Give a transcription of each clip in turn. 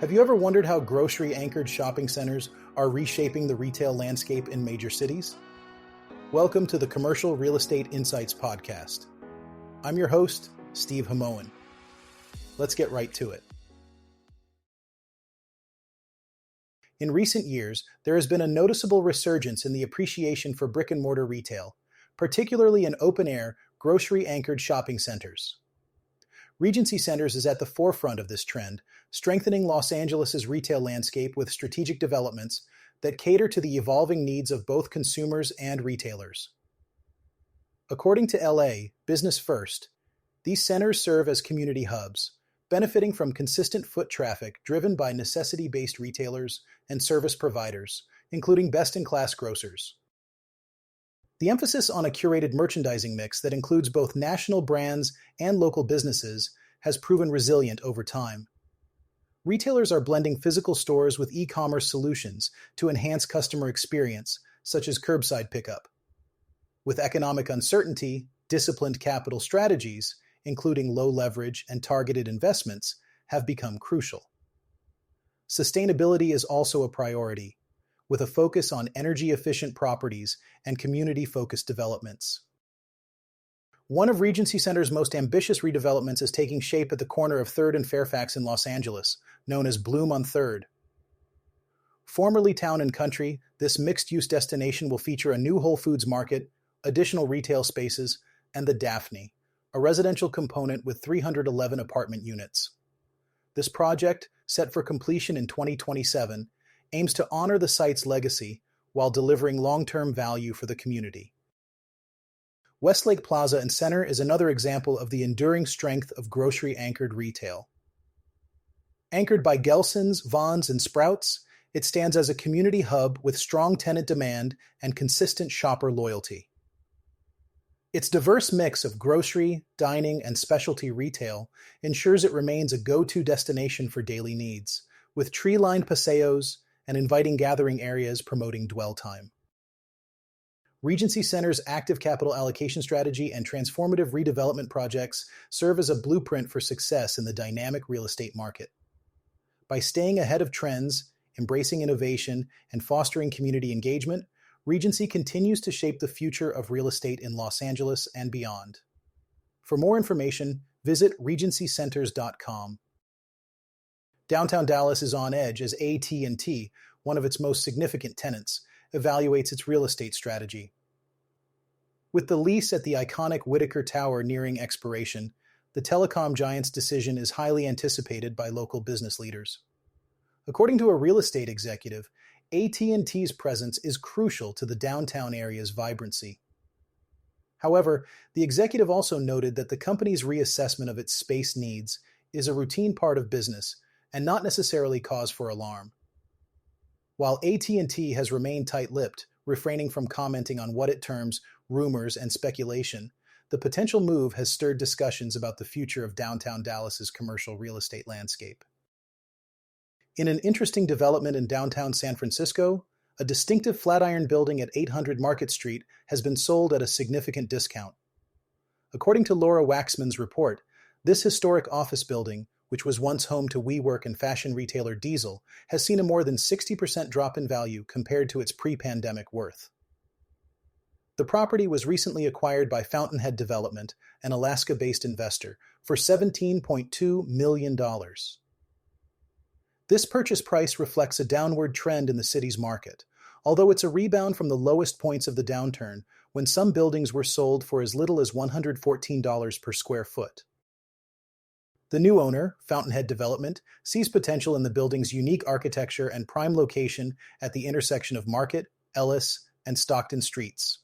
Have you ever wondered how grocery-anchored shopping centers are reshaping the retail landscape in major cities? Welcome to the Commercial Real Estate Insights Podcast. I'm your host, Steve Hamoen. Let's get right to it. In recent years, there has been a noticeable resurgence in the appreciation for brick-and-mortar retail, particularly in open-air, grocery-anchored shopping centers. Regency Centers is at the forefront of this trend, strengthening Los Angeles' retail landscape with strategic developments that cater to the evolving needs of both consumers and retailers. According to LA Business First, these centers serve as community hubs, benefiting from consistent foot traffic driven by necessity-based retailers and service providers, including best-in-class grocers. The emphasis on a curated merchandising mix that includes both national brands and local businesses has proven resilient over time. Retailers are blending physical stores with e-commerce solutions to enhance customer experience, such as curbside pickup. With economic uncertainty, disciplined capital strategies, including low leverage and targeted investments, have become crucial. Sustainability is also a priority, with a focus on energy-efficient properties and community-focused developments. One of Regency Centers' most ambitious redevelopments is taking shape at the corner of Third and Fairfax in Los Angeles, known as Bloom on Third. Formerly Town and Country, this mixed-use destination will feature a new Whole Foods market, additional retail spaces, and the Daphne, a residential component with 311 apartment units. This project, set for completion in 2027, aims to honor the site's legacy while delivering long-term value for the community. Westlake Plaza and Center is another example of the enduring strength of grocery-anchored retail. Anchored by Gelson's, Vons, and Sprouts, it stands as a community hub with strong tenant demand and consistent shopper loyalty. Its diverse mix of grocery, dining, and specialty retail ensures it remains a go-to destination for daily needs, with tree-lined paseos and inviting gathering areas promoting dwell time. Regency Centers' active capital allocation strategy and transformative redevelopment projects serve as a blueprint for success in the dynamic real estate market. By staying ahead of trends, embracing innovation, and fostering community engagement, Regency continues to shape the future of real estate in Los Angeles and beyond. For more information, visit regencycenters.com. Downtown Dallas is on edge as AT&T, one of its most significant tenants, evaluates its real estate strategy. With the lease at the iconic Whitaker Tower nearing expiration, the telecom giant's decision is highly anticipated by local business leaders. According to a real estate executive, AT&T's presence is crucial to the downtown area's vibrancy. However, the executive also noted that the company's reassessment of its space needs is a routine part of business and not necessarily cause for alarm. While AT&T has remained tight-lipped, refraining from commenting on what it terms rumors and speculation, the potential move has stirred discussions about the future of downtown Dallas's commercial real estate landscape. In an interesting development in downtown San Francisco, a distinctive Flatiron building at 800 Market Street has been sold at a significant discount. According to Laura Waxman's report, this historic office building, which was once home to WeWork and fashion retailer Diesel, has seen a more than 60% drop in value compared to its pre-pandemic worth. The property was recently acquired by Fountainhead Development, an Alaska-based investor, for $17.2 million. This purchase price reflects a downward trend in the city's market, although it's a rebound from the lowest points of the downturn when some buildings were sold for as little as $114 per square foot. The new owner, Fountainhead Development, sees potential in the building's unique architecture and prime location at the intersection of Market, Ellis, and Stockton Streets.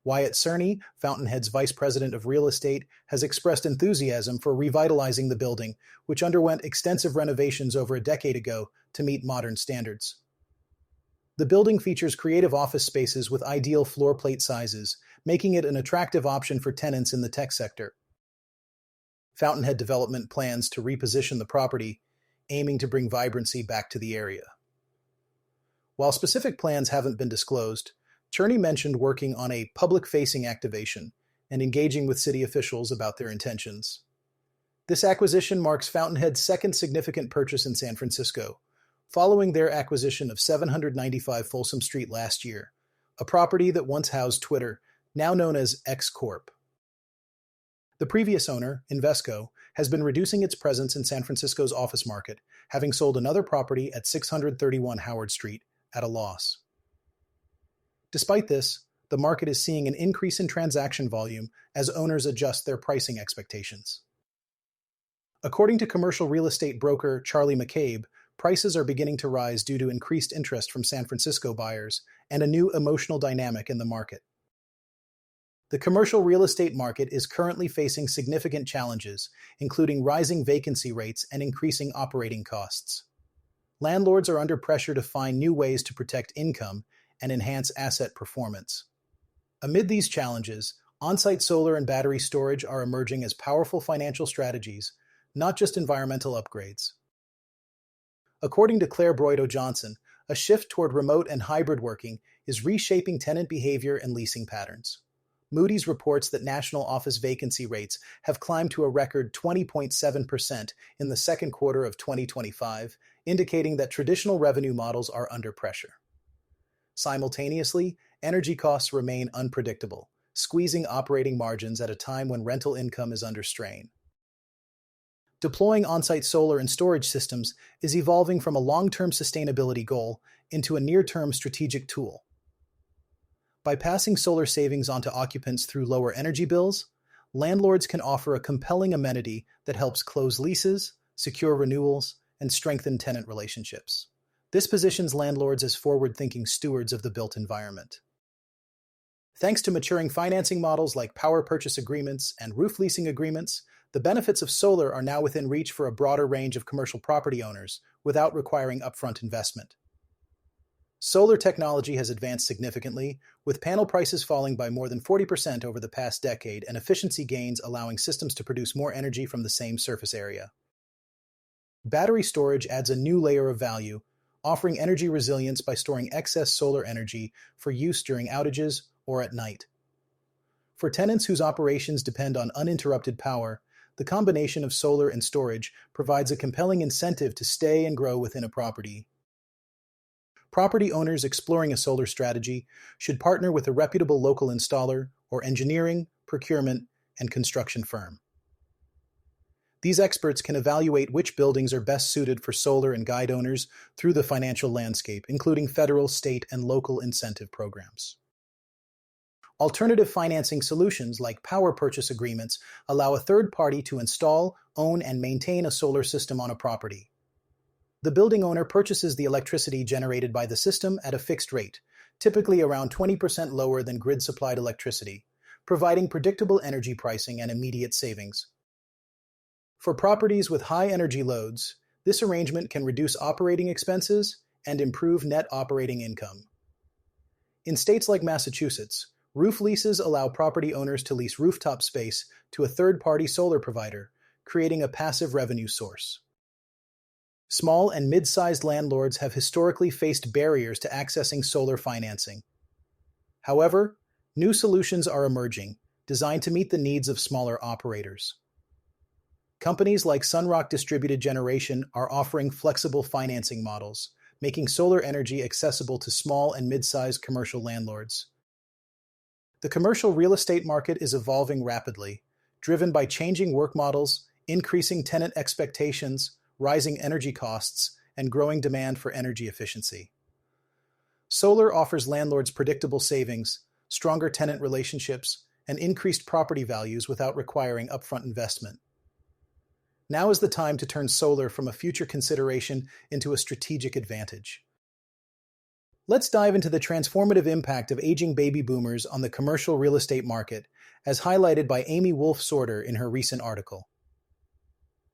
Wyatt Cerny, Fountainhead's Vice President of Real Estate, has expressed enthusiasm for revitalizing the building, which underwent extensive renovations over a decade ago to meet modern standards. The building features creative office spaces with ideal floor plate sizes, making it an attractive option for tenants in the tech sector. Fountainhead Development plans to reposition the property, aiming to bring vibrancy back to the area. While specific plans haven't been disclosed, Cherney mentioned working on a public-facing activation and engaging with city officials about their intentions. This acquisition marks Fountainhead's second significant purchase in San Francisco, following their acquisition of 795 Folsom Street last year, a property that once housed Twitter, now known as X Corp. The previous owner, Invesco, has been reducing its presence in San Francisco's office market, having sold another property at 631 Howard Street at a loss. Despite this, the market is seeing an increase in transaction volume as owners adjust their pricing expectations. According to commercial real estate broker Charlie McCabe, prices are beginning to rise due to increased interest from San Francisco buyers and a new emotional dynamic in the market. The commercial real estate market is currently facing significant challenges, including rising vacancy rates and increasing operating costs. Landlords are under pressure to find new ways to protect income and enhance asset performance. Amid these challenges, on-site solar and battery storage are emerging as powerful financial strategies, not just environmental upgrades. According to Claire Broido-Johnson, a shift toward remote and hybrid working is reshaping tenant behavior and leasing patterns. Moody's reports that national office vacancy rates have climbed to a record 20.7% in the second quarter of 2025, indicating that traditional revenue models are under pressure. Simultaneously, energy costs remain unpredictable, squeezing operating margins at a time when rental income is under strain. Deploying on-site solar and storage systems is evolving from a long-term sustainability goal into a near-term strategic tool. By passing solar savings onto occupants through lower energy bills, landlords can offer a compelling amenity that helps close leases, secure renewals, and strengthen tenant relationships. This positions landlords as forward-thinking stewards of the built environment. Thanks to maturing financing models like power purchase agreements and roof leasing agreements, the benefits of solar are now within reach for a broader range of commercial property owners without requiring upfront investment. Solar technology has advanced significantly, with panel prices falling by more than 40% over the past decade and efficiency gains allowing systems to produce more energy from the same surface area. Battery storage adds a new layer of value, offering energy resilience by storing excess solar energy for use during outages or at night. For tenants whose operations depend on uninterrupted power, the combination of solar and storage provides a compelling incentive to stay and grow within a property. Property owners exploring a solar strategy should partner with a reputable local installer or engineering, procurement, and construction firm. These experts can evaluate which buildings are best suited for solar and guide owners through the financial landscape, including federal, state, and local incentive programs. Alternative financing solutions like power purchase agreements allow a third party to install, own, and maintain a solar system on a property. The building owner purchases the electricity generated by the system at a fixed rate, typically around 20% lower than grid-supplied electricity, providing predictable energy pricing and immediate savings. For properties with high energy loads, this arrangement can reduce operating expenses and improve net operating income. In states like Massachusetts, roof leases allow property owners to lease rooftop space to a third-party solar provider, creating a passive revenue source. Small and mid-sized landlords have historically faced barriers to accessing solar financing. However, new solutions are emerging, designed to meet the needs of smaller operators. Companies like Sunrock Distributed Generation are offering flexible financing models, making solar energy accessible to small and mid-sized commercial landlords. The commercial real estate market is evolving rapidly, driven by changing work models, increasing tenant expectations, rising energy costs, and growing demand for energy efficiency. Solar offers landlords predictable savings, stronger tenant relationships, and increased property values without requiring upfront investment. Now is the time to turn solar from a future consideration into a strategic advantage. Let's dive into the transformative impact of aging baby boomers on the commercial real estate market, as highlighted by Amy Wolf-Sorter in her recent article.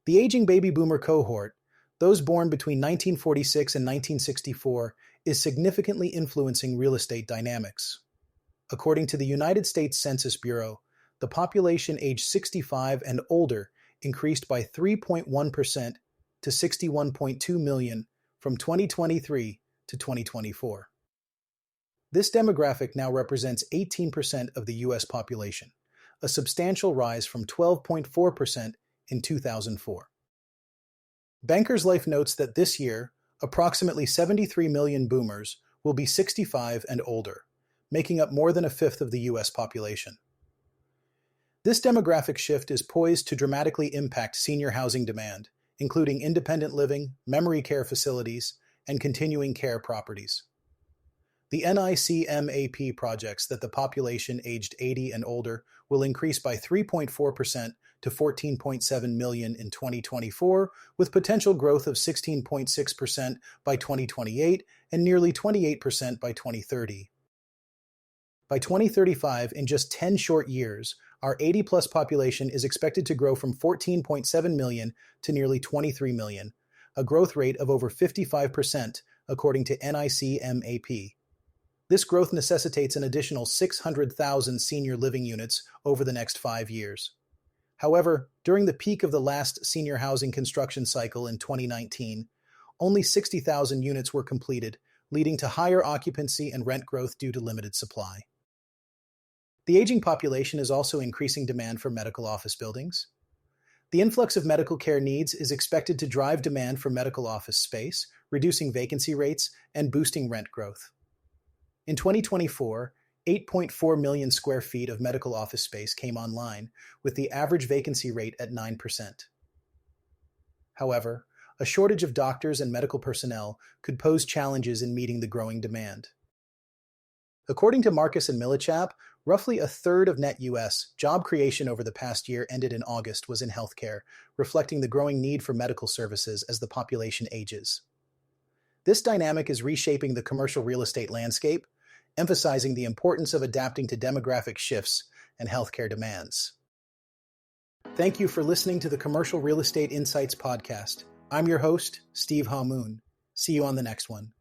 The aging baby boomer cohort, those born between 1946 and 1964, is significantly influencing real estate dynamics. According to the United States Census Bureau, the population aged 65 and older increased by 3.1% to 61.2 million from 2023 to 2024. This demographic now represents 18% of the U.S. population, a substantial rise from 12.4% in 2004. Banker's Life notes that this year, approximately 73 million boomers will be 65 and older, making up more than a fifth of the U.S. population. This demographic shift is poised to dramatically impact senior housing demand, including independent living, memory care facilities, and continuing care properties. The NICMAP projects that the population aged 80 and older will increase by 3.4% to 14.7 million in 2024, with potential growth of 16.6% by 2028 and nearly 28% by 2030. By 2035, in just 10 short years, our 80-plus population is expected to grow from 14.7 million to nearly 23 million, a growth rate of over 55%, according to NICMAP. This growth necessitates an additional 600,000 senior living units over the next 5 years. However, during the peak of the last senior housing construction cycle in 2019, only 60,000 units were completed, leading to higher occupancy and rent growth due to limited supply. The aging population is also increasing demand for medical office buildings. The influx of medical care needs is expected to drive demand for medical office space, reducing vacancy rates and boosting rent growth. In 2024, 8.4 million square feet of medical office space came online, with the average vacancy rate at 9%. However, a shortage of doctors and medical personnel could pose challenges in meeting the growing demand. According to Marcus and Millichap, roughly a third of net U.S. job creation over the past year ended in August was in healthcare, reflecting the growing need for medical services as the population ages. This dynamic is reshaping the commercial real estate landscape, emphasizing the importance of adapting to demographic shifts and healthcare demands. Thank you for listening to the Commercial Real Estate Insights podcast. I'm your host, Steve Hamoen. See you on the next one.